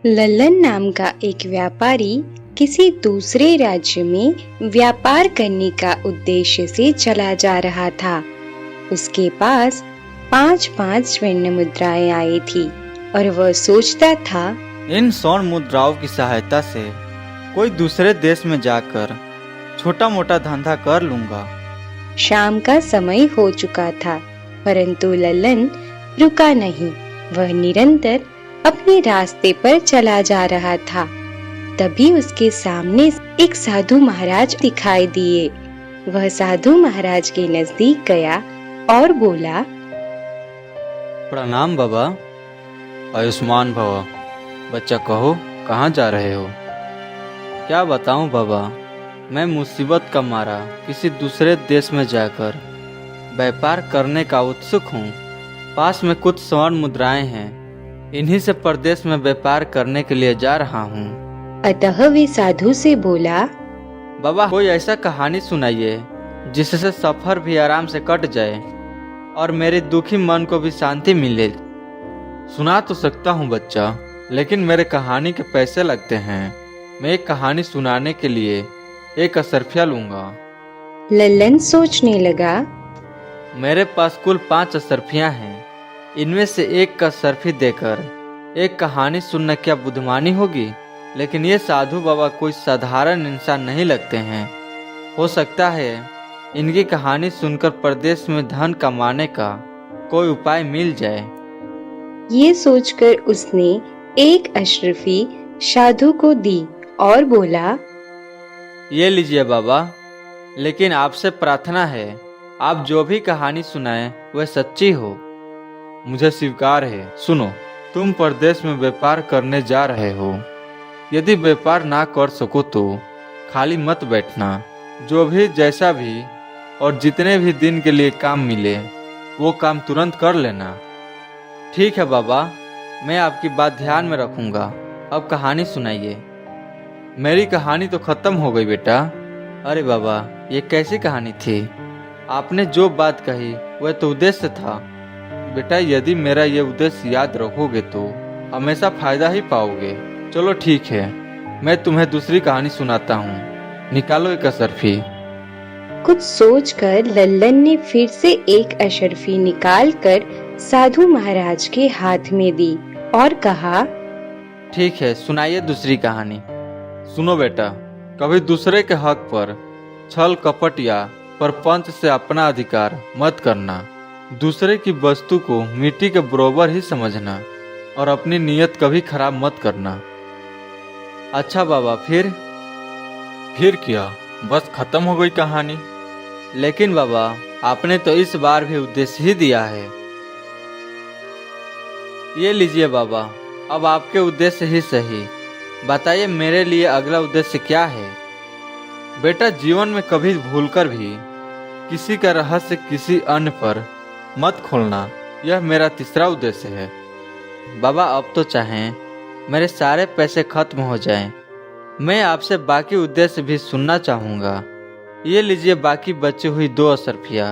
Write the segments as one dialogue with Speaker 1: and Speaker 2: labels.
Speaker 1: लल्लन नाम का एक व्यापारी किसी दूसरे राज्य में व्यापार करने का उद्देश्य से चला जा रहा था। उसके पास 5-5 स्वर्ण मुद्राएं आई थी और वह सोचता था,
Speaker 2: इन स्वर्ण मुद्राओं की सहायता से कोई दूसरे देश में जाकर छोटा मोटा धंधा कर लूंगा।
Speaker 1: शाम का समय हो चुका था, परंतु लल्लन रुका नहीं। वह निरंतर अपने रास्ते पर चला जा रहा था। तभी उसके सामने एक साधु महाराज दिखाई दिए। वह साधु महाराज के नजदीक गया और बोला,
Speaker 2: प्रणाम बाबा, आयुष्मान भव। बच्चा कहो, कहाँ जा रहे हो? क्या बताऊं बाबा, मैं मुसीबत का मारा किसी दूसरे देश में जाकर व्यापार करने का उत्सुक हूँ। पास में कुछ स्वर्ण मुद्राएं हैं, इन्हीं से प्रदेश में व्यापार करने के लिए जा रहा हूँ।
Speaker 1: अतः वे साधु से बोला,
Speaker 2: बाबा कोई ऐसा कहानी सुनाइए जिससे सफर भी आराम से कट जाए और मेरे दुखी मन को भी शांति मिले। सुना तो सकता हूँ बच्चा, लेकिन मेरे कहानी के पैसे लगते हैं। मैं एक कहानी सुनाने के लिए 1 असरफिया लूंगा।
Speaker 1: लल्लन सोचने लगा,
Speaker 2: मेरे पास कुल 5 असरफियाँ हैं। इनमें से 1 का असरफी देकर एक कहानी सुनना क्या बुद्धिमानी होगी? लेकिन ये साधु बाबा कोई साधारण इंसान नहीं लगते हैं। हो सकता है इनकी कहानी सुनकर प्रदेश में धन कमाने का कोई उपाय मिल जाए।
Speaker 1: ये सोचकर उसने एक अशरफी साधु को दी और बोला,
Speaker 2: ये लीजिए बाबा, लेकिन आपसे प्रार्थना है आप जो भी कहानी सुनाएं वह सच्ची हो। मुझे स्वीकार है। सुनो, तुम प्रदेश में व्यापार करने जा रहे हो। यदि व्यापार ना कर सको तो खाली मत बैठना। जो भी जैसा भी और जितने भी दिन के लिए काम मिले वो काम तुरंत कर लेना। ठीक है बाबा, मैं आपकी बात ध्यान में रखूंगा। अब कहानी सुनाइए। मेरी कहानी तो खत्म हो गई बेटा। अरे बाबा, ये कैसी कहानी थी? आपने जो बात कही वह तो उद्देश्य था। बेटा, यदि मेरा ये उद्देश्य याद रखोगे तो हमेशा फायदा ही पाओगे। चलो ठीक है, मैं तुम्हें दूसरी कहानी सुनाता हूँ। निकालो 1 असरफी।
Speaker 1: कुछ सोचकर लल्लन ने फिर से एक अशरफी निकालकर साधु महाराज के हाथ में दी और कहा,
Speaker 2: ठीक है, सुनाइए दूसरी कहानी। सुनो बेटा, कभी दूसरे के हक पर छल कपट या परपंच से अपना अधिकार मत करना। दूसरे की वस्तु को मिट्टी के बराबर ही समझना और अपनी नीयत कभी खराब मत करना। अच्छा बाबा, फिर क्या? बस खत्म हो गई कहानी? लेकिन बाबा, आपने तो इस बार भी उद्देश्य ही दिया है। ये लीजिए बाबा, अब आपके उद्देश्य ही सही। बताइए मेरे लिए अगला उद्देश्य क्या है? बेटा, जीवन में कभी भूलकर भी किसी का रहस्य किसी अन्य पर मत खोलना, यह मेरा तीसरा उद्देश्य है। बाबा, अब तो चाहें मेरे सारे पैसे खत्म हो जाएं, मैं आपसे बाकी उद्देश्य भी सुनना चाहूँगा। ये लीजिए बाकी बची हुई 2 असरफिया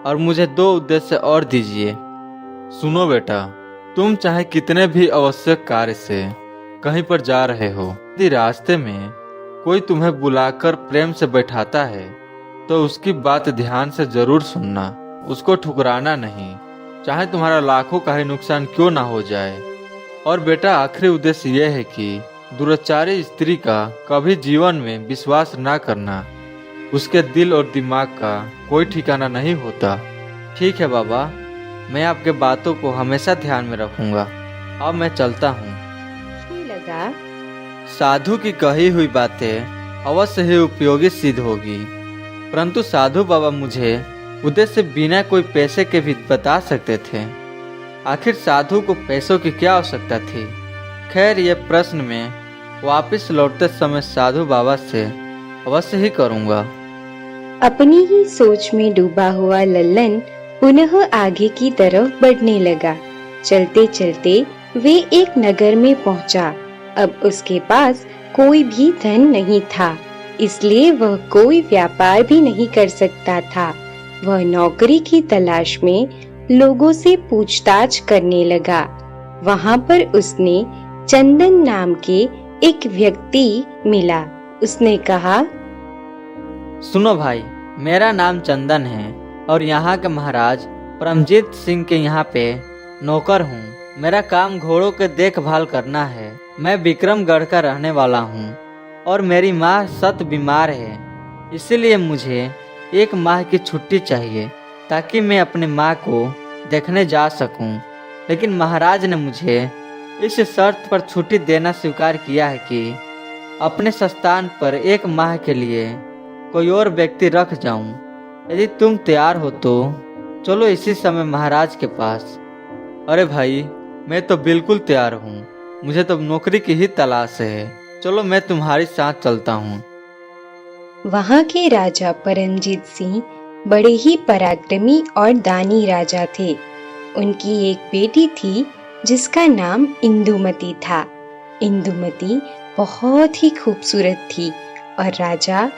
Speaker 2: और मुझे 2 उद्देश्य और दीजिए। सुनो बेटा, तुम चाहे कितने भी आवश्यक कार्य से कहीं पर जा रहे हो, यदि रास्ते में कोई तुम्हें बुलाकर प्रेम से बैठाता है तो उसकी बात ध्यान से जरूर सुनना, उसको ठुकराना नहीं, चाहे तुम्हारा लाखों का ही नुकसान क्यों ना हो जाए। और बेटा, आखिरी उद्देश्य यह है कि दुराचारी स्त्री का कभी जीवन में विश्वास ना करना। उसके दिल और दिमाग का कोई ठिकाना नहीं होता। ठीक है बाबा, मैं आपके बातों को हमेशा ध्यान में रखूंगा। अब मैं चलता हूँ।
Speaker 1: लगा,
Speaker 2: साधु की कही हुई बातें अवश्य ही उपयोगी सिद्ध होगी, परंतु साधु बाबा मुझे उद्देश्य बिना कोई पैसे के भी बता सकते थे। आखिर साधु को पैसों की क्या आवश्यकता थी? खैर, ये प्रश्न मैं वापस लौटते समय साधु बाबा से अवश्य ही करूँगा।
Speaker 1: अपनी ही सोच में डूबा हुआ लल्लन पुनः आगे की तरफ बढ़ने लगा। चलते चलते वे एक नगर में पहुंचा। अब उसके पास कोई भी धन नहीं था, इसलिए वह कोई व्यापार भी नहीं कर सकता था। वह नौकरी की तलाश में लोगों से पूछताछ करने लगा। वहां पर उसने चंदन नाम के एक व्यक्ति मिला। उसने कहा,
Speaker 2: सुनो भाई, मेरा नाम चंदन है और यहाँ के महाराज परमजीत सिंह के यहाँ पे नौकर हूँ। मेरा काम घोड़ों के देखभाल करना है। मैं विक्रमगढ़ का रहने वाला हूँ और मेरी माँ सख्त बीमार है, इसीलिए मुझे 1 माह की छुट्टी चाहिए ताकि मैं अपनी माँ को देखने जा सकूं। लेकिन महाराज ने मुझे इस शर्त पर छुट्टी देना स्वीकार किया है कि अपने संस्थान पर 1 माह के लिए कोई और व्यक्ति रख जाऊं। यदि तुम तैयार हो तो चलो इसी समय महाराज के पास। अरे भाई, मैं तो बिल्कुल तैयार हूँ। मुझे तो नौकरी की ही तलाश है। चलो मैं तुम्हारे साथ चलता हूँ।
Speaker 1: वहां के राजा परमजीत सिंह बड़े ही पराक्रमी और दानी राजा थे। उनकी एक बेटी थी जिसका नाम इंदुमती था। इंदुमती बहुत ही खूबसूरत थी और राजा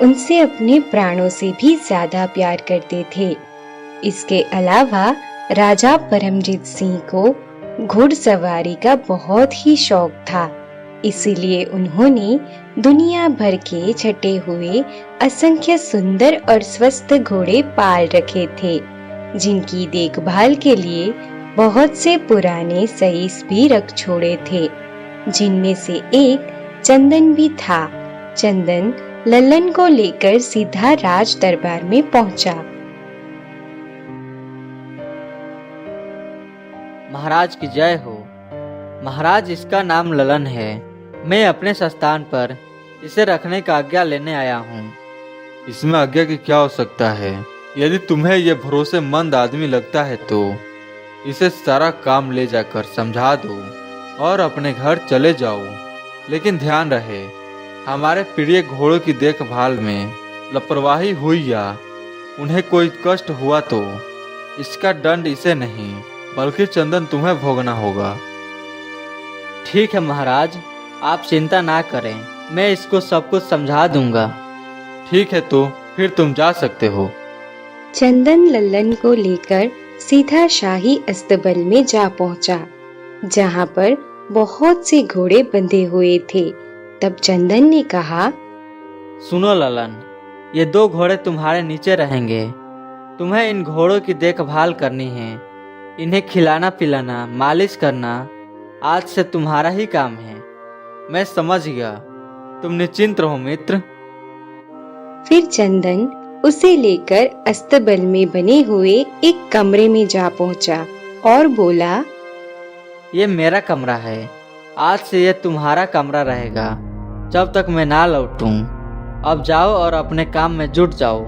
Speaker 1: उनसे अपने प्राणों से भी ज्यादा प्यार करते थे। इसके अलावा राजा परमजीत सिंह को घुड़सवारी का बहुत ही शौक था, इसीलिए उन्होंने दुनिया भर के छटे हुए असंख्य सुंदर और स्वस्थ घोड़े पाल रखे थे, जिनकी देखभाल के लिए बहुत से पुराने सईस भी रख छोड़े थे, जिनमें से एक चंदन भी था। चंदन लल्लन को लेकर सीधा राज दरबार में पहुंचा।
Speaker 2: महाराज की जय हो। महाराज, इसका नाम ललन है। मैं अपने संस्थान पर इसे रखने का आज्ञा लेने आया हूँ।
Speaker 3: इसमें आज्ञा की क्या हो सकता है? यदि तुम्हें यह भरोसेमंद आदमी लगता है तो इसे सारा काम ले जाकर समझा दो और अपने घर चले जाओ। लेकिन ध्यान रहे, हमारे प्रिय घोड़ों की देखभाल में लापरवाही हुई या उन्हें कोई कष्ट हुआ तो इसका दंड इसे नहीं बल्कि चंदन तुम्हें भोगना होगा।
Speaker 2: ठीक है महाराज, आप चिंता ना करें, मैं इसको सब कुछ समझा दूंगा।
Speaker 3: ठीक है, तो फिर तुम जा सकते हो।
Speaker 1: चंदन लल्लन को लेकर सीधा शाही अस्तबल में जा पहुंचा, जहां पर बहुत से घोड़े बंधे हुए थे। तब चंदन ने कहा,
Speaker 2: सुनो ललन, ये 2 घोड़े तुम्हारे नीचे रहेंगे। तुम्हें इन घोड़ों की देखभाल करनी है। इन्हें खिलाना पिलाना, मालिश करना आज से तुम्हारा ही काम है। मैं समझ गया, तुम निश्चिंत रहो मित्र।
Speaker 1: फिर चंदन उसे लेकर अस्तबल में बने हुए एक कमरे में जा पहुंचा और बोला,
Speaker 2: ये मेरा कमरा है। आज से ये तुम्हारा कमरा रहेगा जब तक मैं ना लौटूं। अब जाओ और अपने काम में जुट जाओ।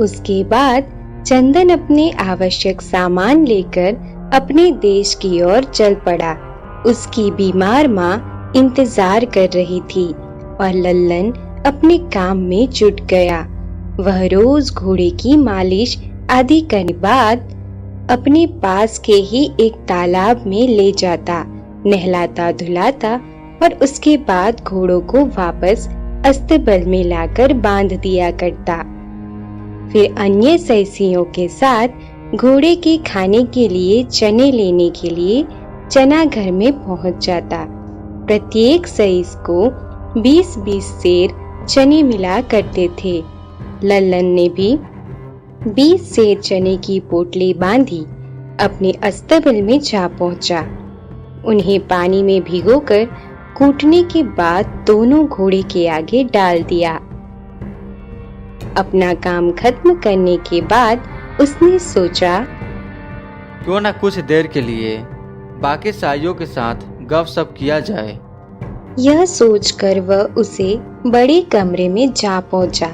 Speaker 1: उसके बाद चंदन अपने आवश्यक सामान लेकर अपने देश की ओर चल पड़ा। उसकी बीमार माँ इंतजार कर रही थी और लल्लन अपने काम में जुट गया। वह रोज घोड़े की मालिश आदि करने बाद अपने पास के ही एक तालाब में ले जाता, नहलाता धुलाता और उसके बाद घोड़ों को वापस अस्तबल में लाकर बांध दिया करता। फिर अन्य सैसियों के साथ घोड़े के खाने के लिए चने लेने के लिए चना घर में पहुंच जाता। प्रत्येक सैस को 20-20 सेर चने मिला करते थे। लल्लन ने भी 20 सेर चने की पोटली बांधी अपने अस्तबल में जा पहुंचा। उन्हें पानी में भिगोकर कूटने के बाद दोनों घोड़े के आगे डाल दिया। अपना काम खत्म करने के बाद उसने सोचा,
Speaker 2: क्यों ना कुछ देर के लिए बाकी साइयों के साथ गपशप किया जाए।
Speaker 1: यह सोचकर वह उसे बड़े कमरे में जा पहुंचा,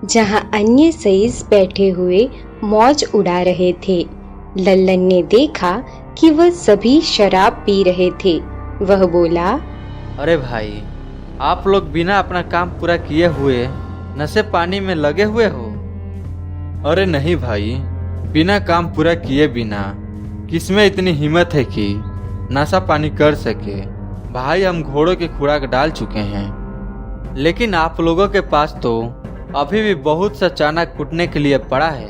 Speaker 1: जहां अन्य सईस बैठे हुए मौज उड़ा रहे थे। लल्लन ने देखा कि वह सभी शराब पी रहे थे। वह बोला,
Speaker 2: अरे भाई, आप लोग बिना अपना काम पूरा किए हुए नशे पानी में लगे हुए हो।
Speaker 3: अरे नहीं भाई, बिना काम पूरा किए बिना किसमें इतनी हिम्मत है कि नशा पानी कर सके। भाई, हम घोड़ों की खुराक डाल चुके हैं,
Speaker 2: लेकिन आप लोगों के पास तो अभी भी बहुत सा चना कूटने के लिए पड़ा है।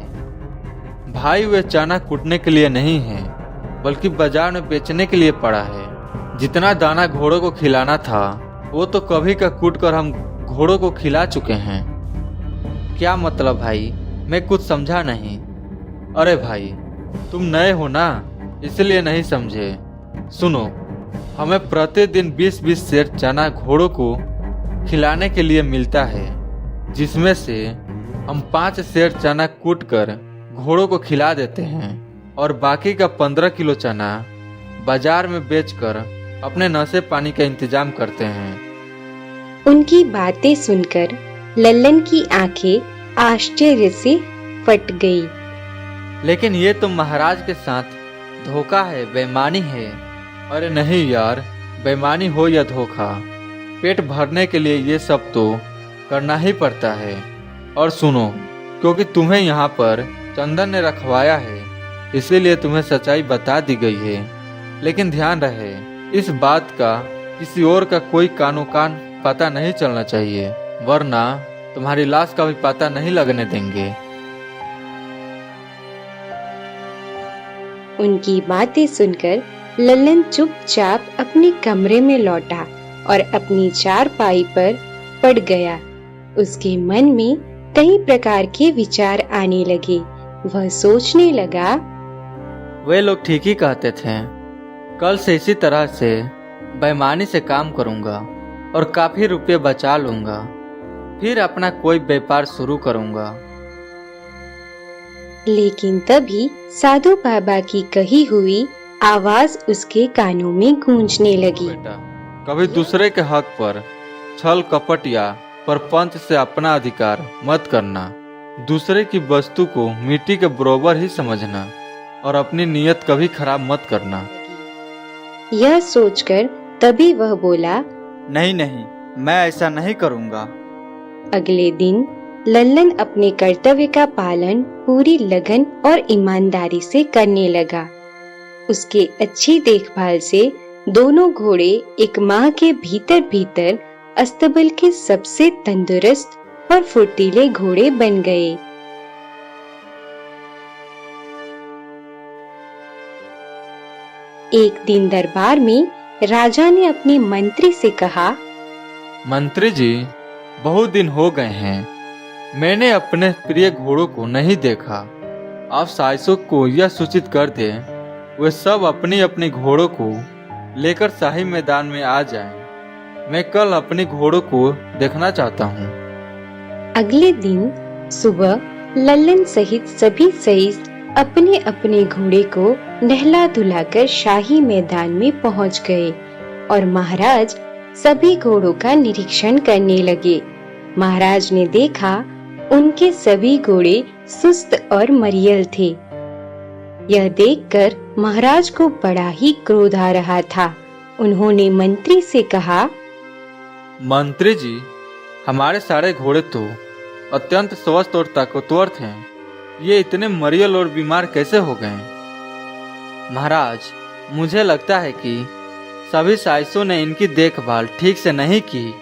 Speaker 3: भाई वे चना कूटने के लिए नहीं है, बल्कि बाजार में बेचने के लिए पड़ा है। जितना दाना घोड़ों को खिलाना था वो तो कभी का कूट कर हम घोड़ों को खिला चुके हैं। क्या मतलब भाई, मैं कुछ समझा नहीं। अरे भाई, तुम नए हो ना, इसलिए नहीं समझे। सुनो, हमें प्रतिदिन 20-20 सेर चना घोड़ों को खिलाने के लिए मिलता है, जिसमें से हम 5 सेर चना कूट कर घोड़ों को खिला देते हैं और बाकी का 15 किलो चना बाजार में बेचकर अपने नशे पानी का इंतजाम करते हैं।
Speaker 1: उनकी बातें सुनकर लल्लन की आंखें आश्चर्य से फट गई।
Speaker 3: लेकिन ये तो महाराज के साथ धोखा है, बेईमानी है। अरे नहीं यार, बेईमानी हो या धोखा, पेट भरने के लिए ये सब तो करना ही पड़ता है। और सुनो, क्योंकि तुम्हें यहाँ पर चंदन ने रखवाया है, इसीलिए तुम्हें सच्चाई बता दी गई है। लेकिन ध्यान रहे, इस बात का किसी और का कोई कानो कान पता नहीं चलना चाहिए, वरना तुम्हारी लाश का भी पता नहीं लगने देंगे।
Speaker 1: उनकी बातें सुनकर लल्लन चुपचाप अपने कमरे में लौटा और अपनी चारपाई पर पड़ गया। उसके मन में कई प्रकार के विचार आने लगे। वह सोचने लगा,
Speaker 3: वे लोग ठीक ही कहते थे। कल से इसी तरह से बेईमानी से काम करूंगा और काफी रुपए बचा लूंगा, फिर अपना कोई व्यापार शुरू करूंगा।
Speaker 1: लेकिन तभी साधु बाबा की कही हुई आवाज उसके कानों में गूंजने लगी।
Speaker 3: बेटा, कभी दूसरे के हक पर छल कपट या परपंच से अपना अधिकार मत करना। दूसरे की वस्तु को मिट्टी के बराबर ही समझना और अपनी नीयत कभी खराब मत करना।
Speaker 1: यह सोचकर तभी वह बोला,
Speaker 4: नहीं नहीं, मैं ऐसा नहीं करूंगा।
Speaker 1: अगले दिन लल्लन अपने कर्तव्य का पालन पूरी लगन और ईमानदारी से करने लगा। उसके अच्छी देखभाल से दोनों घोड़े 1 माह के भीतर भीतर अस्तबल के सबसे तंदुरुस्त और फुर्तीले घोड़े बन गए। एक दिन दरबार में राजा ने अपने मंत्री से कहा,
Speaker 3: मंत्री जी, बहुत दिन हो गए हैं, मैंने अपने प्रिय घोड़ों को नहीं देखा। आप साइसों को यह सूचित कर दें, वे सब अपनी अपनी घोड़ों को लेकर शाही मैदान में आ जाएं। मैं कल अपने घोड़ों को देखना चाहता हूँ।
Speaker 1: अगले दिन सुबह लल्लन सहित सभी सईस अपने अपने घोड़े को नहला धुलाकर शाही मैदान में पहुंच गए और महाराज सभी घोड़ों का निरीक्षण करने लगे। महाराज ने देखा उनके सभी घोड़े सुस्त और मरियल थे। यह देखकर महाराज को बड़ा ही क्रोध आ रहा था। उन्होंने मंत्री से कहा,
Speaker 3: मंत्री जी, हमारे सारे घोड़े तो अत्यंत स्वस्थ और ताकतवर थे, ये इतने मरियल और बीमार कैसे हो गए? महाराज, मुझे लगता है कि सभी साइसों ने इनकी देखभाल ठीक से नहीं की।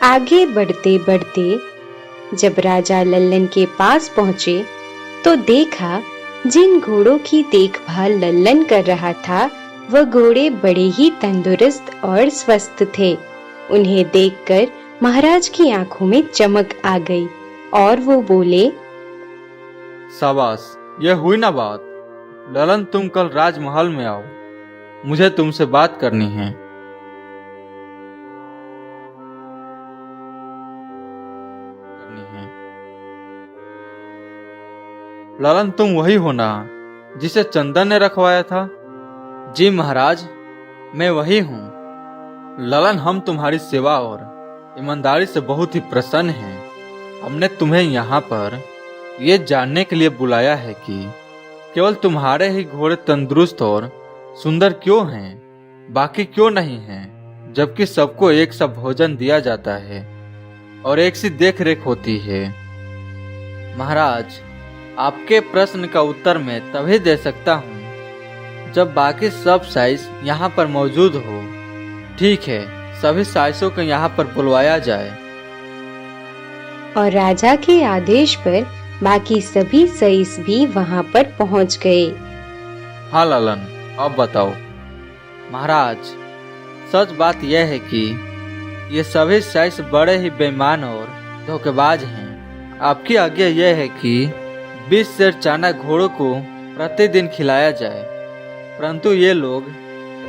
Speaker 1: आगे बढ़ते बढ़ते जब राजा लल्लन के पास पहुंचे तो देखा जिन घोड़ों की देखभाल लल्लन कर रहा था वह घोड़े बड़े ही तंदुरुस्त और स्वस्थ थे। उन्हें देखकर महाराज की आंखों में चमक आ गई और वो बोले,
Speaker 3: शाबाश, यह हुई ना बात। ललन, तुम कल राजमहल में आओ, मुझे तुमसे बात करनी है। ललन, तुम वही हो ना जिसे चंदन ने रखवाया था?
Speaker 2: जी महाराज, मैं वही हूँ।
Speaker 3: ललन, हम तुम्हारी सेवा और ईमानदारी से बहुत ही प्रसन्न हैं। हमने तुम्हें यहाँ पर ये जानने के लिए बुलाया है कि केवल तुम्हारे ही घोड़े तंदुरुस्त और सुंदर क्यों हैं, बाकी क्यों नहीं हैं, जबकि सबको एक सा भोजन दिया जाता है और एक सी देख रेख होती है।
Speaker 2: महाराज, आपके प्रश्न का उत्तर मैं तभी दे सकता हूँ जब बाकी सब साइस यहाँ पर मौजूद हो। ठीक है, सभी साइसों को यहाँ पर बुलवाया जाए।
Speaker 1: और राजा के आदेश पर बाकी सभी सईस भी वहां पर पहुंच गए।
Speaker 3: हाँ ललन, अब बताओ।
Speaker 2: महाराज, सच बात यह है कि ये सभी साइंस बड़े ही बेईमान और धोखेबाज हैं। आपकी आज्ञा यह है कि 20 सेर चना घोड़ों को प्रतिदिन खिलाया जाए, परंतु ये लोग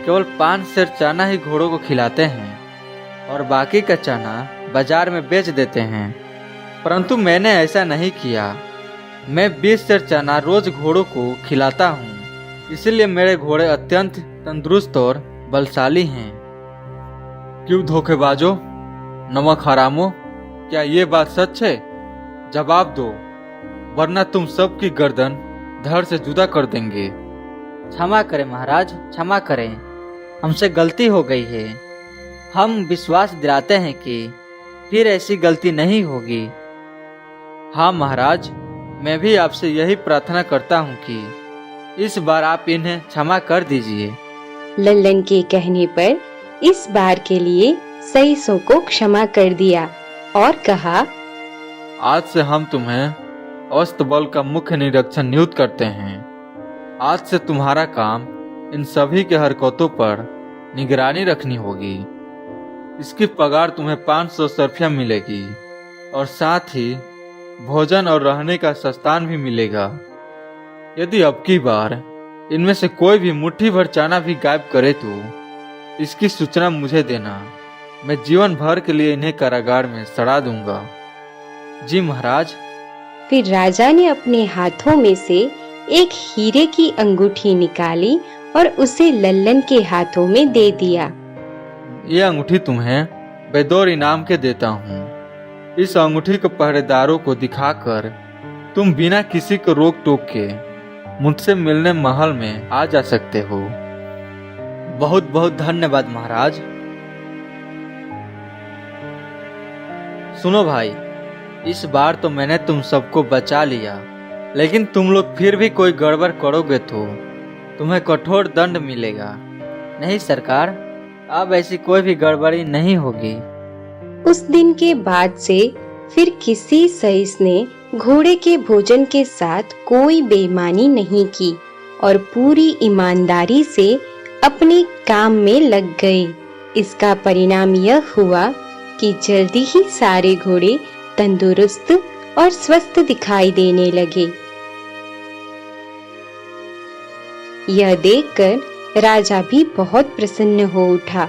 Speaker 2: केवल 5 सेर चना ही घोड़ों को खिलाते हैं और बाकी का चना बाजार में बेच देते हैं। परंतु मैंने ऐसा नहीं किया। मैं 20 सेर चना रोज घोड़ों को खिलाता हूँ, इसलिए मेरे घोड़े अत्यंत तंदुरुस्त और बलशाली हैं।
Speaker 3: क्यों धोखेबाजो, नमक हरामो, क्या ये बात सच है? जवाब दो, वरना तुम सबकी गर्दन धड़ से जुदा कर देंगे।
Speaker 2: क्षमा करें महाराज, क्षमा करें, हमसे गलती हो गई है। हम विश्वास दिलाते हैं कि फिर ऐसी गलती नहीं होगी।
Speaker 3: हाँ महाराज, मैं भी आपसे यही प्रार्थना करता हूँ कि इस बार आप इन्हें क्षमा कर दीजिए।
Speaker 1: लल्लन के कहने पर इस बार के लिए सईसों को क्षमा कर दिया और कहा,
Speaker 3: आज से हम तुम्हें अस्तबल का मुख्य निरीक्षण नियुक्त करते हैं। आज से तुम्हारा काम इन सभी के हरकतों पर निगरानी रखनी होगी। इसकी पगार तुम्हें 500 सर्फिया मिलेगी और साथ ही भोजन और रहने का सस्तान भी मिलेगा। यदि अब की बार इनमें से कोई भी मुट्ठी भर चना भी गायब करे तो इसकी सूचना मुझे देना। मैं जीवन भर के लिए इन्हें कारागार में सड़ा दूंगा।
Speaker 2: जी महाराज।
Speaker 1: फिर राजा ने अपने हाथों में से एक हीरे की अंगूठी निकाली और उसे लल्लन के हाथों में दे दिया।
Speaker 3: ये अंगूठी तुम्हें बेदौर इनाम के देता हूँ। इस अंगूठी को पहरेदारों को दिखाकर तुम बिना किसी को रोक टोक के मुझसे मिलने महल में आ जा सकते हो।
Speaker 2: बहुत बहुत धन्यवाद महाराज। सुनो भाई, इस बार तो मैंने तुम सबको बचा लिया, लेकिन तुम लोग फिर भी कोई गड़बड़ करोगे तो तुम्हें कठोर दंड मिलेगा। नहीं सरकार, अब ऐसी कोई भी गड़बड़ी नहीं होगी।
Speaker 1: उस दिन के बाद से फिर किसी सईस ने घोड़े के भोजन के साथ कोई बेईमानी नहीं की और पूरी ईमानदारी से अपने काम में लग गए। इसका परिणाम यह हुआ कि जल्दी ही सारे घोड़े तंदुरुस्त और स्वस्थ दिखाई देने लगे। यह देखकर राजा भी बहुत प्रसन्न हो उठा।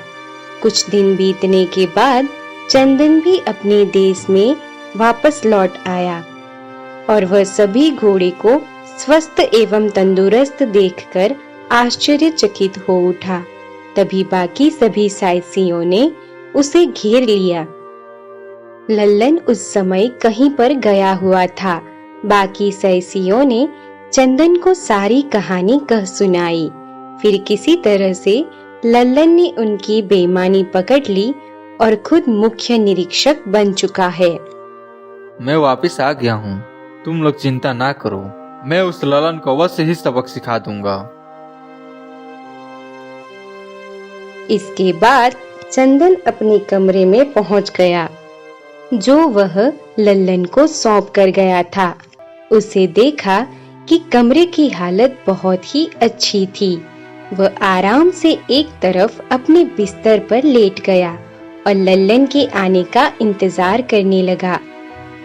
Speaker 1: कुछ दिन बीतने के बाद चंदन भी अपने देश में वापस लौट आया और वह सभी घोड़े को स्वस्थ एवं तंदुरुस्त देखकर आश्चर्यचकित हो उठा। तभी बाकी सभी साइसियों ने उसे घेर लिया। लल्लन उस समय कहीं पर गया हुआ था। बाकी साइसियों ने चंदन को सारी कहानी कह सुनाई। फिर किसी तरह से लल्लन ने उनकी बेईमानी पकड़ ली और खुद मुख्य निरीक्षक बन चुका है।
Speaker 3: मैं वापस आ गया हूँ, तुम लोग चिंता ना करो। मैं उस ललन को अवश्य ही सबक सिखा दूंगा।
Speaker 1: इसके बाद चंदन अपने कमरे में पहुंच गया, जो वह लल्लन को सौंप कर गया था। उसे देखा कि कमरे की हालत बहुत ही अच्छी थी। वह आराम से एक तरफ अपने बिस्तर पर लेट गया और लल्लन के आने का इंतजार करने लगा।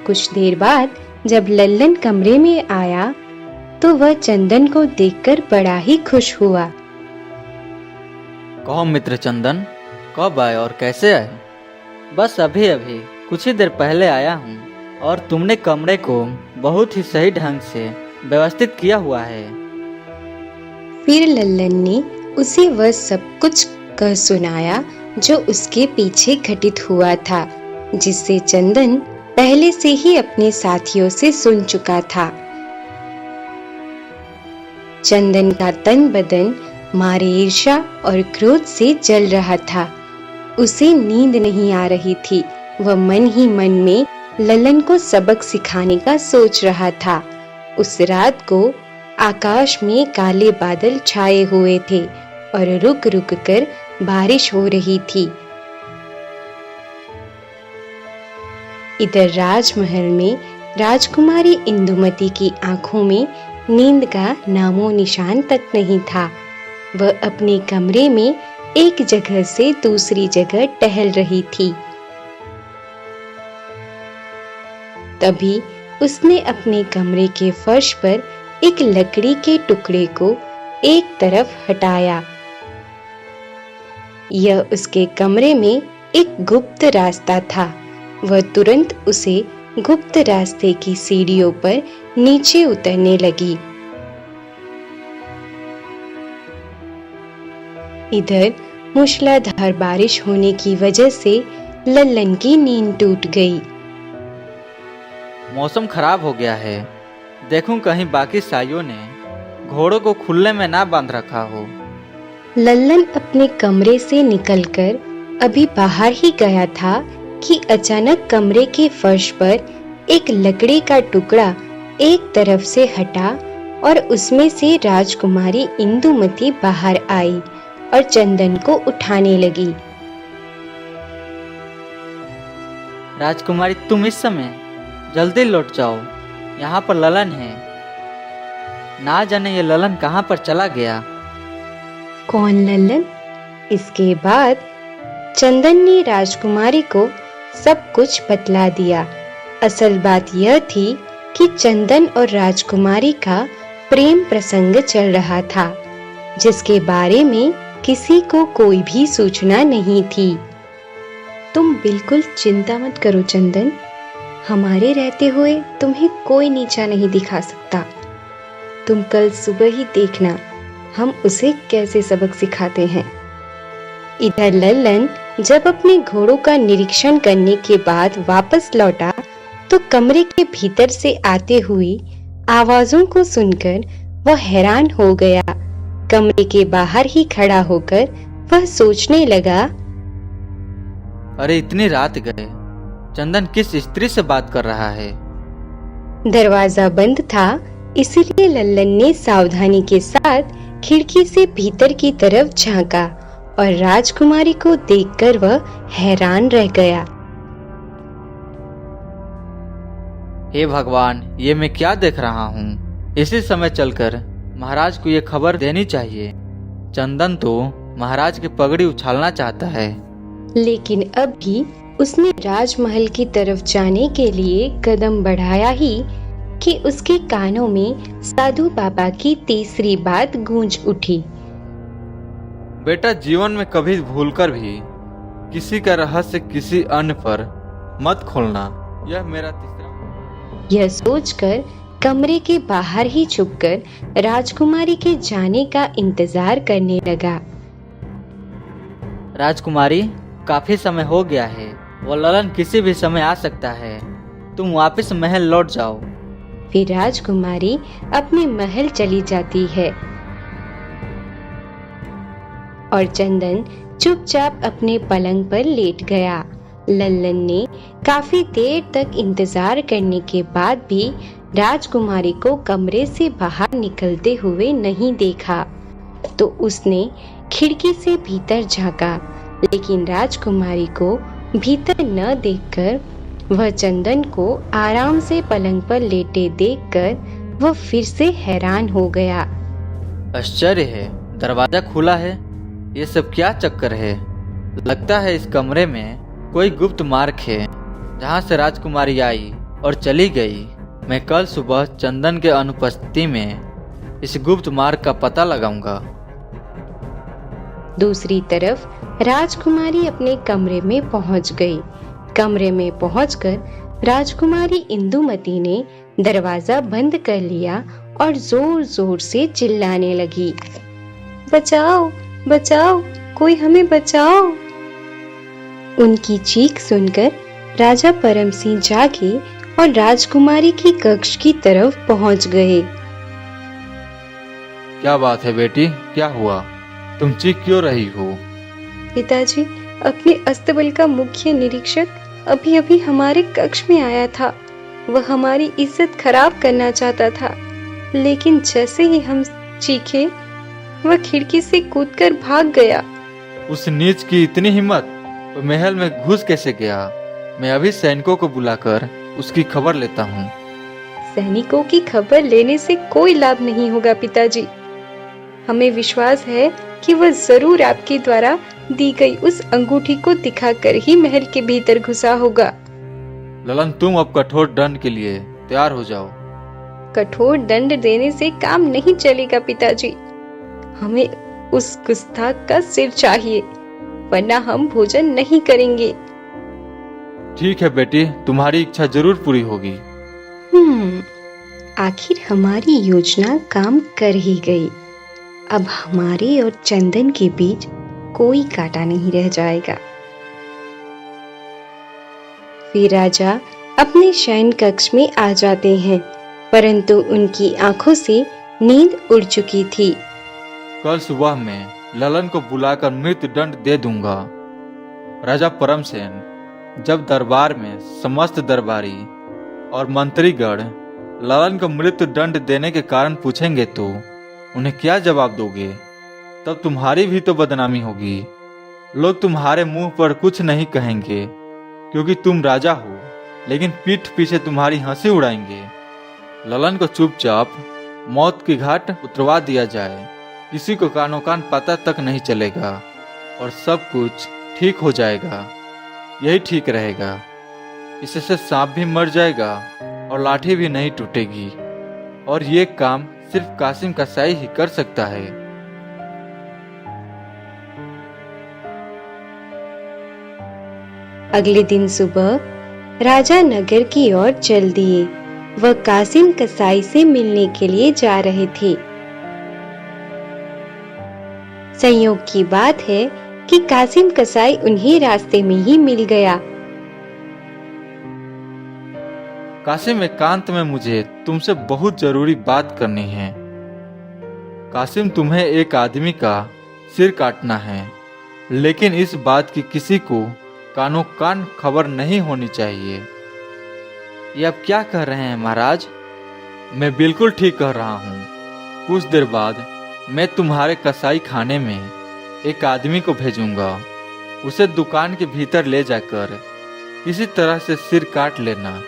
Speaker 1: कुछ देर बाद जब लल्लन कमरे में आया तो वह चंदन को देखकर बड़ा ही खुश हुआ।
Speaker 2: कहो मित्र चंदन, कब आए और कैसे आए? बस अभी अभी कुछ ही देर पहले आया हूँ और तुमने कमरे को बहुत ही सही ढंग से व्यवस्थित किया हुआ है।
Speaker 1: फिर लल्लन ने उसे वह सब कुछ कह सुनाया जो उसके पीछे घटित हुआ था, जिससे चंदन पहले से ही अपने साथियों से सुन चुका था। चंदन का तन बदन मारे ईर्ष्या और क्रोध से जल रहा था। उसे नींद नहीं आ रही थी। वह मन ही मन में लल्लन को सबक सिखाने का सोच रहा था। उस रात को आकाश में काले बादल छाए हुए थे और रुक रुक कर बारिश हो रही थी। इधर राजमहल में राजकुमारी इंदुमती की आंखों में नींद का नामो निशान तक नहीं था। वह अपने कमरे में एक जगह से दूसरी जगह टहल रही थी। तभी उसने अपने कमरे के फर्श पर एक लकड़ी के टुकड़े को एक तरफ हटाया। यह उसके कमरे में एक गुप्त रास्ता था। वह तुरंत उसे गुप्त रास्ते की सीढ़ियों पर नीचे उतरने लगी। इधर मूसलाधार बारिश होने की वजह से लल्लन की नींद टूट गई।
Speaker 2: मौसम खराब हो गया है। देखूं कहीं बाकी साइयों ने घोड़ों को खुले में ना बांध रखा हो।
Speaker 1: लल्लन अपने कमरे से निकलकर अभी बाहर ही गया था कि अचानक कमरे के फर्श पर एक लकड़ी का टुकड़ा एक तरफ से हटा और उसमें से राजकुमारी इंदुमती बाहर आई और चंदन को उठाने लगी।
Speaker 2: राजकुमारी, तुम इस समय जल्दी लौट जाओ, यहाँ पर ललन है। ना जाने ये ललन कहाँ पर चला गया।
Speaker 1: कौन लल्लन? इसके बाद चंदन ने राजकुमारी को सब कुछ बतला दिया। असल बात यह थी कि चंदन और राजकुमारी का प्रेम प्रसंग चल रहा था, जिसके बारे में किसी को कोई भी सूचना नहीं थी। तुम बिल्कुल चिंता मत करो चंदन, हमारे रहते हुए तुम्हें कोई नीचा नहीं दिखा सकता। तुम कल सुबह ही देखना हम उसे कैसे सबक सिखाते हैं। इधर लल्लन जब अपने घोड़ों का निरीक्षण करने के बाद वापस लौटा तो कमरे के भीतर से आते हुई आवाजों को सुनकर वह हैरान हो गया। कमरे के बाहर ही खड़ा होकर वह सोचने लगा,
Speaker 2: अरे इतनी रात गए, चंदन किस स्त्री से बात कर रहा है।
Speaker 1: दरवाजा बंद था, इसलिए लल्लन ने सावधानी के साथ खिड़की से भीतर की तरफ झांका और राजकुमारी को देखकर वह हैरान रह गया।
Speaker 2: हे भगवान, ये मैं क्या देख रहा हूँ। इसी समय चलकर महाराज को ये खबर देनी चाहिए। चंदन तो महाराज की पगड़ी उछालना चाहता है।
Speaker 1: लेकिन अब भी उसने राजमहल की तरफ जाने के लिए कदम बढ़ाया ही कि उसके कानों में साधु बाबा की तीसरी बात गूंज उठी।
Speaker 3: बेटा, जीवन में कभी भूलकर भी किसी का रहस्य किसी अन्य पर मत खोलना। यह मेरा तीसरा।
Speaker 1: यह सोचकर कमरे के बाहर ही छुपकर राजकुमारी के जाने का इंतजार करने लगा।
Speaker 2: राजकुमारी, काफी समय हो गया है, वो ललन किसी भी समय आ सकता है। तुम वापस महल लौट जाओ।
Speaker 1: फिर राजकुमारी अपने महल चली जाती है और चंदन चुपचाप अपने पलंग पर लेट गया। लल्लन ने काफी देर तक इंतजार करने के बाद भी राजकुमारी को कमरे से बाहर निकलते हुए नहीं देखा, तो उसने खिड़की से भीतर झांका, लेकिन राजकुमारी को भीतर न देखकर वह चंदन को आराम से पलंग पर लेटे देखकर वह फिर से हैरान हो गया।
Speaker 2: आश्चर्य है, दरवाजा खुला है। ये सब क्या चक्कर है। लगता है इस कमरे में कोई गुप्त मार्ग है जहाँ से राजकुमारी आई और चली गई। मैं कल सुबह चंदन के अनुपस्थिति में इस गुप्त मार्ग का पता लगाऊंगा।
Speaker 1: दूसरी तरफ राजकुमारी अपने कमरे में पहुंच गई। कमरे में पहुंचकर राजकुमारी इंदुमती ने दरवाजा बंद कर लिया और जोर जोर से चिल्लाने लगी, बचाओ बचाओ, कोई हमें बचाओ। उनकी चीख सुनकर राजा परम सिंह जागे और राजकुमारी के कक्ष की तरफ पहुंच गए।
Speaker 3: क्या बात है बेटी, क्या हुआ? तुम चीख क्यों रही हो?
Speaker 1: पिताजी, अपने अस्तबल का मुख्य निरीक्षक अभी अभी हमारे कक्ष में आया था। वह हमारी इज्जत खराब करना चाहता था, लेकिन जैसे ही हम चीखे वह खिड़की से कूदकर भाग गया।
Speaker 3: उस नीच की इतनी हिम्मत! वो महल में घुस कैसे गया? मैं अभी सैनिकों को बुलाकर उसकी खबर लेता हूँ।
Speaker 1: सैनिकों की खबर लेने से कोई लाभ नहीं होगा पिताजी। हमें विश्वास है कि वह जरूर आपके द्वारा दी गई उस अंगूठी को दिखाकर ही महल के भीतर घुसा होगा।
Speaker 3: ललन, तुम अब कठोर दंड के लिए तैयार हो जाओ।
Speaker 1: कठोर दंड देने से काम नहीं चलेगा पिताजी। हमें उस गुस्ताख का सिर चाहिए, वरना हम भोजन नहीं करेंगे।
Speaker 3: ठीक है बेटी, तुम्हारी इच्छा जरूर पूरी होगी।
Speaker 1: आखिर हमारी योजना काम कर ही गई। अब हमारे और चंदन के बीच कोई कांटा नहीं रह जाएगा। फिर राजा अपने शयन कक्ष में आ जाते हैं, परंतु उनकी आंखों से नींद उड़ चुकी थी।
Speaker 3: कल सुबह मैं ललन को बुलाकर मृत्यु दंड दे दूंगा। राजा परमसेन जब दरबार में समस्त दरबारी और मंत्रीगण ललन को मृत्यु दंड देने के कारण पूछेंगे तो उन्हें क्या जवाब दोगे? तब तुम्हारी भी तो बदनामी होगी। लोग तुम्हारे मुंह पर कुछ नहीं कहेंगे क्योंकि तुम राजा हो, लेकिन पीठ पीछे तुम्हारी हंसी उड़ाएंगे। ललन को चुपचाप मौत की घाट उतरवा दिया जाए, किसी को कानो कान पता तक नहीं चलेगा और सब कुछ ठीक हो जाएगा। यही ठीक रहेगा। इससे सांप भी मर जाएगा और लाठी भी नहीं टूटेगी, और ये काम सिर्फ कासिम कसाई ही कर सकता है।
Speaker 1: अगले दिन सुबह राजा नगर की ओर चल दिए। वह कासिम कसाई से मिलने के लिए जा रहे थे। संयोग की बात है कि कासिम कसाई उन्हें रास्ते में ही मिल गया।
Speaker 3: कासिम, एकांत में मुझे तुमसे बहुत जरूरी बात करनी है। कासिम, तुम्हें एक आदमी का सिर काटना है, लेकिन इस बात की किसी को कानो कान खबर नहीं होनी चाहिए। ये आप क्या कह रहे हैं महाराज? मैं बिल्कुल ठीक कह रहा हूँ। कुछ देर बाद मैं तुम्हारे कसाई खाने में एक आदमी को भेजूंगा। उसे दुकान के भीतर ले जाकर किसी तरह से सिर काट लेना।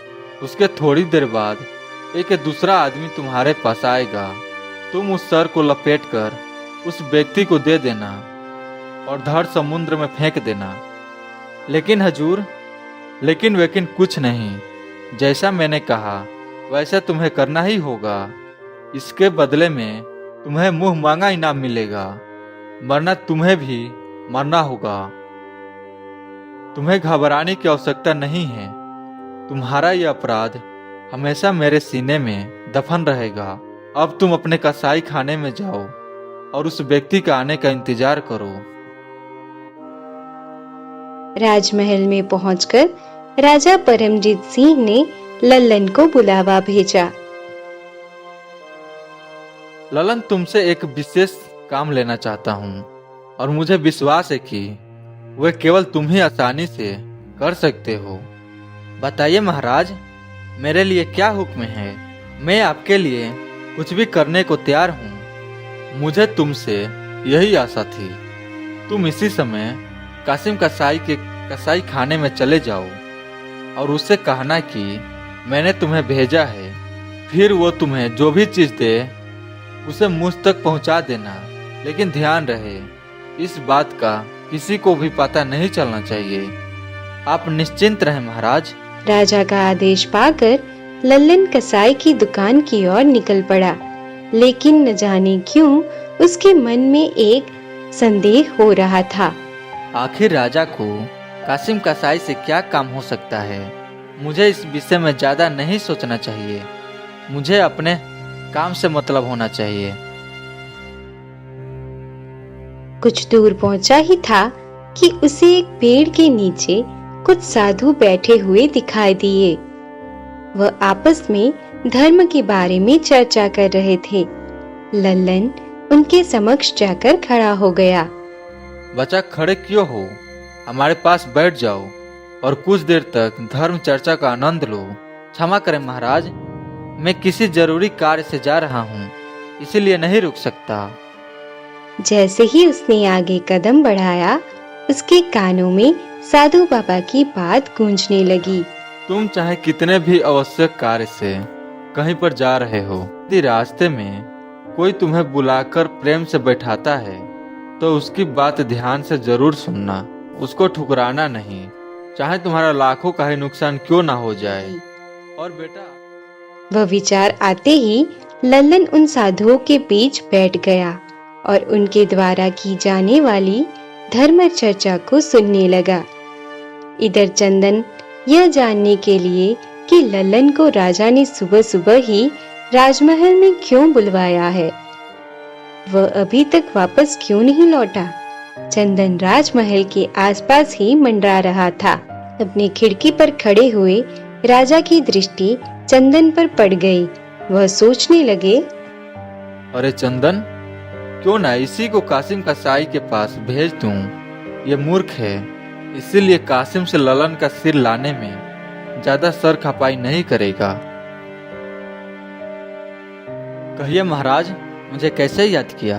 Speaker 3: उसके थोड़ी देर बाद एक दूसरा आदमी तुम्हारे पास आएगा। तुम उस सर को लपेटकर उस व्यक्ति को दे देना और धड़ समुद्र में फेंक देना। लेकिन हजूर, लेकिन कुछ नहीं। जैसा मैंने कहा वैसा तुम्हें करना ही होगा। इसके बदले में तुम्हें मुंह मांगा इनाम मिलेगा, वरना तुम्हें भी मरना होगा। तुम्हें घबराने की आवश्यकता नहीं है। तुम्हारा यह अपराध हमेशा मेरे सीने में दफन रहेगा। अब तुम अपने कसाई खाने में जाओ और उस व्यक्ति का आने का इंतजार करो।
Speaker 1: राजमहल में पहुंचकर राजा परमजीत सिंह ने लल्लन को बुलावा भेजा।
Speaker 3: ललन, तुमसे एक विशेष काम लेना चाहता हूँ और मुझे विश्वास है कि वह केवल तुम ही आसानी से कर सकते हो। बताइए महाराज, मेरे लिए क्या हुक्म है? मैं आपके लिए कुछ भी करने को तैयार हूँ। मुझे तुमसे यही आशा थी। तुम इसी समय कासिम कसाई के कसाई खाने में चले जाओ और उससे कहना कि मैंने तुम्हें भेजा है। फिर वो तुम्हें जो भी चीज दे उसे मुझ तक पहुंचा देना। लेकिन ध्यान रहे, इस बात का किसी को भी पता नहीं चलना चाहिए। आप निश्चिंत रहें महाराज।
Speaker 1: राजा का आदेश पाकर लल्लन कसाई की दुकान की ओर निकल पड़ा, लेकिन न जाने क्यों उसके मन में एक संदेह हो रहा था।
Speaker 2: आखिर राजा को कासिम कसाई से क्या काम हो सकता है? मुझे इस विषय में ज्यादा नहीं सोचना चाहिए। मुझे अपने काम से मतलब होना चाहिए।
Speaker 1: कुछ दूर पहुंचा ही था कि उसे एक पेड़ के नीचे कुछ साधु बैठे हुए दिखाई दिए। वह आपस में धर्म के बारे में चर्चा कर रहे थे। लल्लन उनके समक्ष जाकर खड़ा हो गया।
Speaker 3: बच्चा, खड़े क्यों हो? हमारे पास बैठ जाओ और कुछ देर तक धर्म चर्चा का आनंद लो।
Speaker 2: क्षमा करें महाराज, मैं किसी जरूरी कार्य से जा रहा हूँ, इसीलिए नहीं रुक सकता।
Speaker 1: जैसे ही उसने आगे कदम बढ़ाया, उसके कानों में साधु बाबा की बात गूंजने लगी।
Speaker 3: तुम चाहे कितने भी आवश्यक कार्य से कहीं पर जा रहे हो, यदि रास्ते में कोई तुम्हें बुलाकर प्रेम से बैठाता है तो उसकी बात ध्यान से जरूर सुनना, उसको ठुकराना नहीं, चाहे तुम्हारा लाखों का ही नुकसान क्यों ना हो जाए। और बेटा,
Speaker 1: वह विचार आते ही लल्लन उन साधुओं के बीच बैठ गया और उनके द्वारा की जाने वाली धर्म चर्चा को सुनने लगा। इधर चंदन यह जानने के लिए कि लल्लन को राजा ने सुबह सुबह ही राजमहल में क्यों बुलवाया है, वह अभी तक वापस क्यों नहीं लौटा। चंदन राजमहल के आसपास ही मंडरा रहा था। अपनी खिड़की पर खड़े हुए राजा की दृष्टि चंदन पर पड़ गई। वह सोचने लगे,
Speaker 3: अरे चंदन, क्यों ना इसी को कासिम कसाई के पास भेज दूं। ये मूर्ख है, इसीलिए कासिम से ललन का सिर लाने में ज्यादा सर खपाई नहीं करेगा।
Speaker 2: कहिए महाराज, मुझे कैसे याद किया?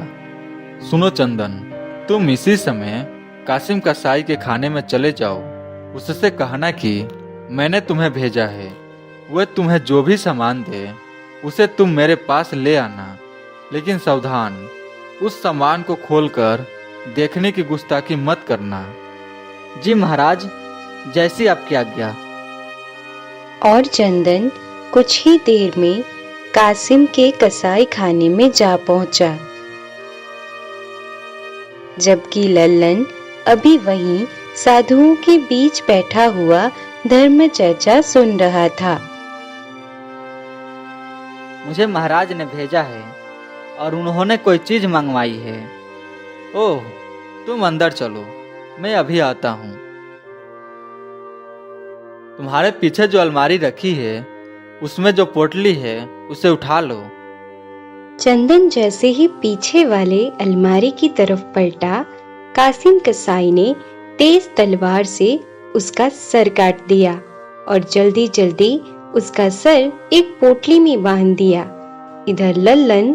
Speaker 3: सुनो चंदन, तुम इसी समय कासिम कसाई के खाने में चले जाओ। उससे कहना कि मैंने तुम्हें भेजा है। वह तुम्हें जो भी सामान दे उसे तुम मेरे पास ले आना, लेकिन सावधान, उस सामान को खोलकर देखने की गुस्ताखी मत करना।
Speaker 2: जी महाराज, जैसी आपकी आज्ञा।
Speaker 1: और चंदन कुछ ही देर में कासिम के कसाई खाने में जा पहुंचा, जबकि लल्लन अभी वहीं साधुओं के बीच बैठा हुआ धर्म चर्चा सुन रहा था।
Speaker 2: मुझे महाराज ने भेजा है और उन्होंने कोई चीज मंगवाई है।
Speaker 3: ओह, तुम अंदर चलो, मैं अभी आता हूँ।
Speaker 2: तुम्हारे पीछे जो अलमारी रखी है उसमें जो पोटली है उसे उठा लो।
Speaker 1: चंदन जैसे ही पीछे वाले अलमारी की तरफ पलटा, कासिम कसाई ने तेज तलवार से उसका सर काट दिया और जल्दी जल्दी उसका सर एक पोटली में बांध दिया। इधर लल्लन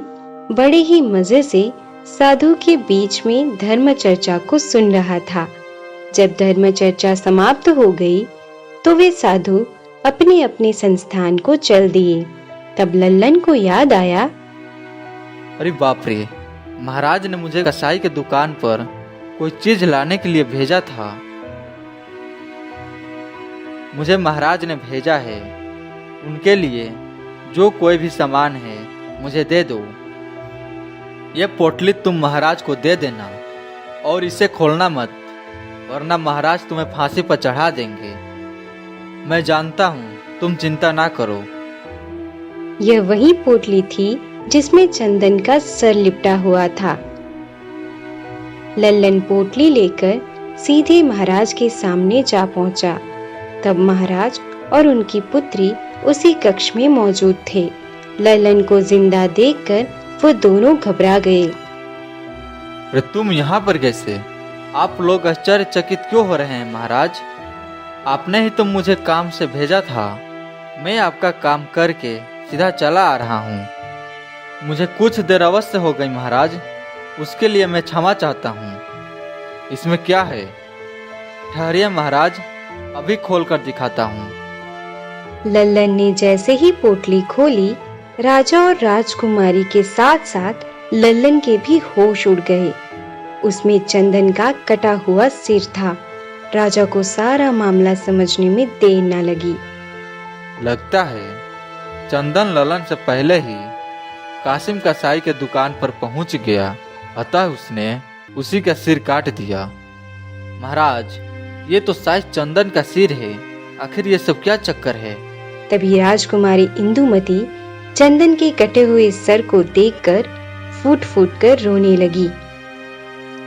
Speaker 1: बड़े ही मजे से साधु के बीच में धर्म चर्चा को सुन रहा था। जब धर्म चर्चा समाप्त हो गई तो वे साधु अपने अपने संस्थान को चल दिए। तब लल्लन को याद आया,
Speaker 3: अरे बाप रे, महाराज ने मुझे कसाई के दुकान पर कोई चीज लाने के लिए भेजा था।
Speaker 2: मुझे महाराज ने भेजा है, उनके लिए जो कोई भी सामान है मुझे दे दो।
Speaker 3: ये पोटली तुम महाराज को दे देना और इसे खोलना मत, वरना महाराज तुम्हें फांसी पर चढ़ा देंगे। मैं जानता हूँ, तुम चिंता ना करो।
Speaker 1: यह वही पोटली थी जिसमें चंदन का सर लिपटा हुआ था। लल्लन पोटली लेकर सीधे महाराज के सामने जा पहुंचा। तब महाराज और उनकी पुत्री उसी कक्ष में मौजूद थे। लल्लन को जिंदा देखकर वो दोनों घबरा गए।
Speaker 3: अरे तुम यहाँ पर कैसे? आप लोग आश्चर्यचकित क्यों हो रहे हैं महाराज? आपने ही तो मुझे काम से भेजा था। मैं आपका काम करके सीधा चला आ रहा हूँ। मुझे कुछ देर अवश्य हो गई महाराज, उसके लिए मैं क्षमा चाहता हूँ। इसमें क्या है? ठहरिए महाराज, अभी खोल कर दिखाता हूँ।
Speaker 1: लल्लन ने जैसे ही पोटली खोली, राजा और राजकुमारी के साथ साथ लल्लन के भी होश उड़ गए। उसमें चंदन का कटा हुआ सिर था। राजा को सारा मामला समझने में देर न लगी।
Speaker 3: लगता है चंदन ललन से पहले ही कासिम कसाई के दुकान पर पहुंच गया, अतः उसने उसी का सिर काट दिया।
Speaker 2: महाराज, ये तो शायद चंदन का सिर है। आखिर ये सब क्या चक्कर है?
Speaker 1: तभी राजकुमारी इंदुमती चंदन के कटे हुए सर को देखकर फूट फूट कर रोने लगी।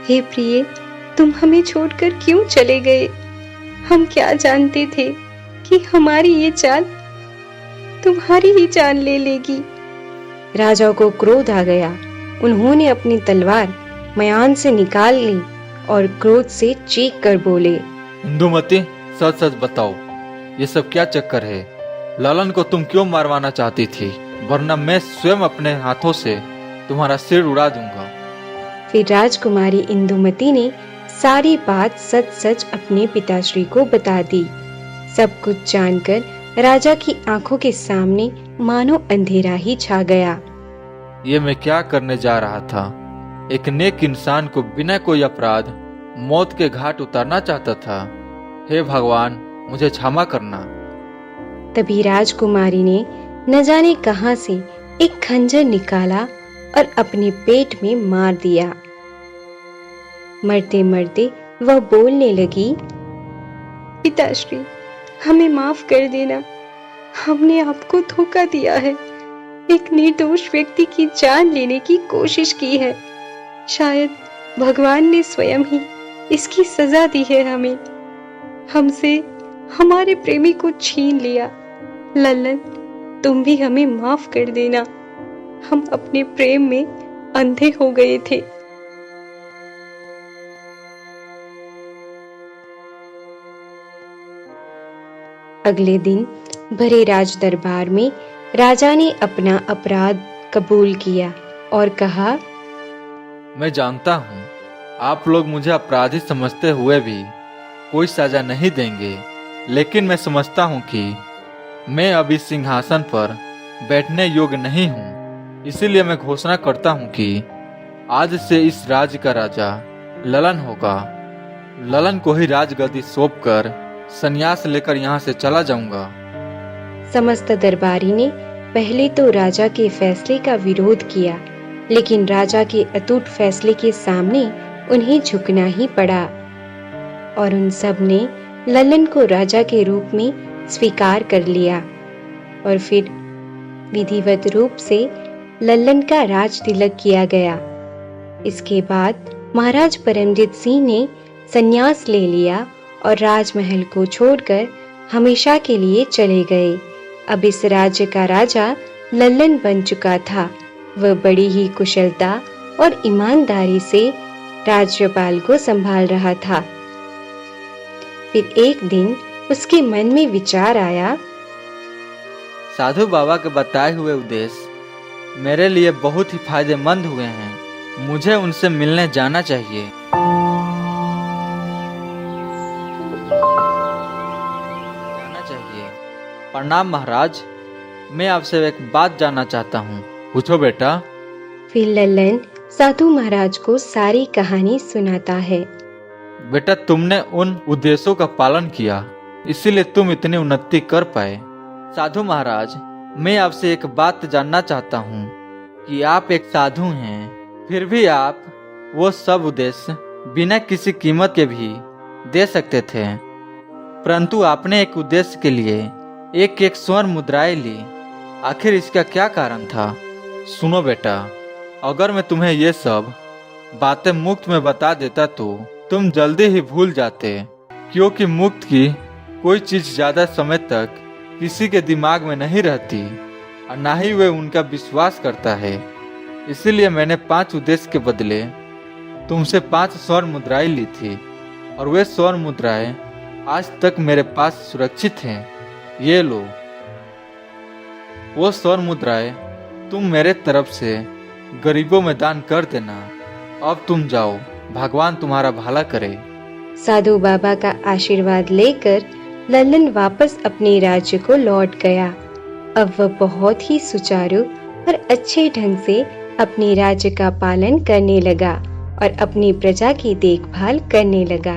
Speaker 1: हे प्रिय, तुम हमें छोड़कर क्यों चले गए? हम क्या जानते थे कि हमारी ये चाल तुम्हारी ही जान ले लेगी। राजा को क्रोध आ गया। उन्होंने अपनी तलवार मयान से निकाल ली और क्रोध से चीख कर बोले,
Speaker 3: इंदुमती, सच सच बताओ, ये सब क्या चक्कर है? ललन को तुम क्यों मारवाना चाहती थी? वरना मैं स्वयं अपने हाथों से तुम्हारा सिर उड़ा दूंगा।
Speaker 1: फिर राजकुमारी इंदुमती ने सारी बात सच सच अपने पिताश्री को बता दी। सब कुछ जानकर राजा की आंखों के सामने मानो अंधेरा ही छा गया।
Speaker 3: ये मैं क्या करने जा रहा था? एक नेक इंसान को बिना कोई अपराध मौत के घाट उतारना चाहता था। हे भगवान, मुझे क्षमा करना।
Speaker 1: तभी राजकुमारी ने न जाने कहां से एक खंजर निकाला और अपने पेट में मार दिया। मरते मरते वह बोलने लगी, पिताश्री, हमें माफ कर देना। हमने आपको धोखा दिया है, एक निर्दोष व्यक्ति की जान लेने की कोशिश की है। शायद भगवान ने स्वयं ही इसकी सजा दी है हमें। हमसे हमारे प्रेमी को छीन लिया। लल्लन, तुम भी हमें माफ कर देना। हम अपने प्रेम में अंधे हो गए थे। अगले दिन भरे राज दरबार में राजा ने अपना अपराध कबूल किया और कहा,
Speaker 3: मैं जानता हूँ आप लोग मुझे अपराधी समझते हुए भी कोई सजा नहीं देंगे, लेकिन मैं समझता हूँ कि मैं अब इस सिंहासन पर बैठने योग्य नहीं हूँ। इसीलिए मैं घोषणा करता हूँ कि आज से इस राज्य का राजा ललन होगा। ललन को ही राजगद्दी सौंपकर संन्यास लेकर यहाँ से चला जाऊंगा।
Speaker 1: समस्त दरबारी ने पहले तो राजा के फैसले का विरोध किया, लेकिन राजा के अटूट फैसले के सामने उन्हें झुकना ही पड़ा और उन सब ने ललन को राजा के रूप में स्वीकार कर लिया और फिर विधिवत रूप से लल्लन का राज तिलक किया गया। इसके बाद महाराज परमजीत सिंह ने संन्यास ले लिया और राजमहल को छोड़कर हमेशा के लिए चले गए। अब इस राज्य का राजा लल्लन बन चुका था। वह बड़ी ही कुशलता और ईमानदारी से राज्यपाल को संभाल रहा था। फिर एक दिन उसके मन में विचार आया,
Speaker 2: साधु बाबा के बताए हुए उद्देश्य मेरे लिए बहुत ही फायदेमंद हुए हैं। मुझे उनसे मिलने जाना चाहिए। प्रणाम महाराज, मैं आपसे एक बात जानना चाहता हूँ।
Speaker 3: पूछो बेटा।
Speaker 1: फिर लल्लन साधु महाराज को सारी कहानी सुनाता है।
Speaker 3: बेटा, तुमने उन उद्देश्यों का पालन किया, इसीलिए तुम इतनी उन्नति कर पाए।
Speaker 2: साधु महाराज, मैं आपसे एक बात जानना चाहता हूँ कि आप एक साधु हैं, फिर भी आप वो सब उद्देश्य बिना किसी कीमत के भी दे सकते थे, परंतु आपने एक उद्देश्य के लिए एक एक स्वर्ण मुद्राएं ली। आखिर इसका क्या कारण था?
Speaker 3: सुनो बेटा, अगर मैं तुम्हें ये सब बातें मुफ्त में बता देता तो तुम जल्दी ही भूल जाते, क्योंकि मुफ्त की कोई चीज ज्यादा समय तक किसी के दिमाग में नहीं रहती और ना ही वे उनका विश्वास करता है। इसीलिए मैंने 5 उद्देश्य के बदले तुमसे 5 स्वर्ण मुद्राएं ली थी और वे स्वर्ण मुद्राएं आज तक मेरे पास सुरक्षित हैं। ये लो, वो स्वर्ण मुद्राएं तुम मेरे तरफ से गरीबों में दान कर देना। अब तुम जाओ, भगवान तुम्हारा भला करे।
Speaker 1: साधु बाबा का आशीर्वाद लेकर लल्लन वापस अपने राज्य को लौट गया। अब वह बहुत ही सुचारू और अच्छे ढंग से अपने राज्य का पालन करने लगा और अपनी प्रजा की देखभाल करने लगा।